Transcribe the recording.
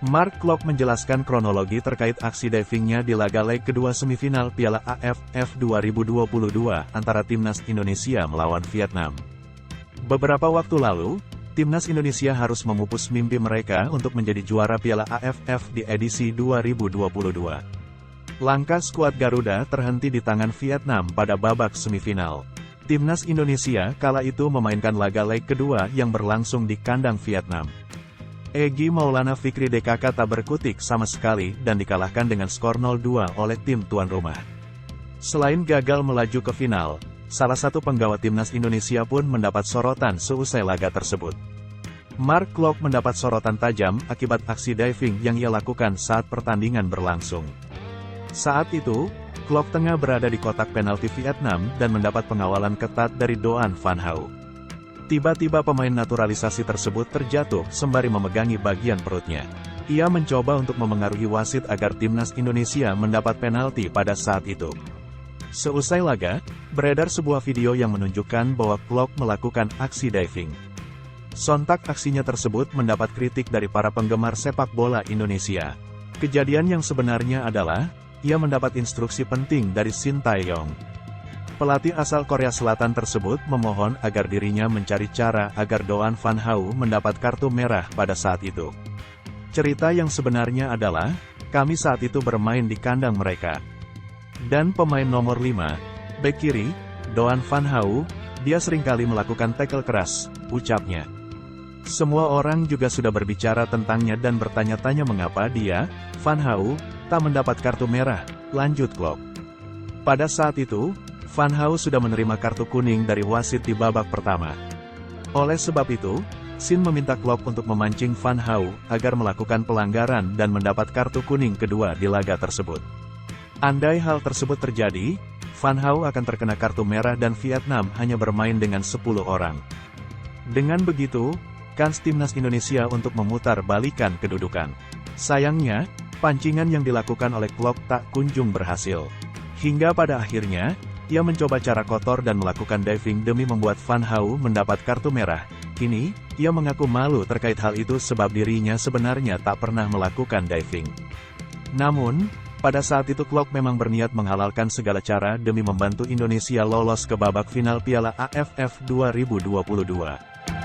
Mark Klok menjelaskan kronologi terkait aksi divingnya di laga leg kedua semifinal Piala AFF 2022 antara Timnas Indonesia melawan Vietnam. Beberapa waktu lalu, Timnas Indonesia harus memupus mimpi mereka untuk menjadi juara Piala AFF di edisi 2022. Langkah skuad Garuda terhenti di tangan Vietnam pada babak semifinal. Timnas Indonesia kala itu memainkan laga leg kedua yang berlangsung di kandang Vietnam. Egy Maulana Fikri DKK tak berkutik sama sekali dan dikalahkan dengan skor 0-2 oleh tim tuan rumah. Selain gagal melaju ke final, salah satu penggawa Timnas Indonesia pun mendapat sorotan seusai laga tersebut. Mark Klok mendapat sorotan tajam akibat aksi diving yang ia lakukan saat pertandingan berlangsung. Saat itu, Klok tengah berada di kotak penalti Vietnam dan mendapat pengawalan ketat dari Doan Van Hau. Tiba-tiba pemain naturalisasi tersebut terjatuh sembari memegangi bagian perutnya. Ia mencoba untuk memengaruhi wasit agar Timnas Indonesia mendapat penalti pada saat itu. Seusai laga, beredar sebuah video yang menunjukkan bahwa Klok melakukan aksi diving. Sontak aksinya tersebut mendapat kritik dari para penggemar sepak bola Indonesia. Kejadian yang sebenarnya adalah, ia mendapat instruksi penting dari Shin Tae-yong. Pelatih asal Korea Selatan tersebut memohon agar dirinya mencari cara agar Doan Van Hau mendapat kartu merah pada saat itu. Cerita yang sebenarnya adalah, kami saat itu bermain di kandang mereka. Dan pemain nomor 5, bek kiri, Doan Van Hau, dia seringkali melakukan tackle keras, ucapnya. Semua orang juga sudah berbicara tentangnya dan bertanya-tanya mengapa dia, Van Hau, tak mendapat kartu merah, lanjut Klok. Pada saat itu, Van Hau sudah menerima kartu kuning dari wasit di babak pertama. Oleh sebab itu, Shin meminta Klok untuk memancing Van Hau agar melakukan pelanggaran dan mendapat kartu kuning kedua di laga tersebut. Andai hal tersebut terjadi, Van Hau akan terkena kartu merah dan Vietnam hanya bermain dengan 10 orang. Dengan begitu, kans Timnas Indonesia untuk memutar balikan kedudukan. Sayangnya, pancingan yang dilakukan oleh Klok tak kunjung berhasil. Hingga pada akhirnya, ia mencoba cara kotor dan melakukan diving demi membuat Van Hau mendapat kartu merah. Kini, ia mengaku malu terkait hal itu sebab dirinya sebenarnya tak pernah melakukan diving. Namun, pada saat itu Klok memang berniat menghalalkan segala cara demi membantu Indonesia lolos ke babak final Piala AFF 2022.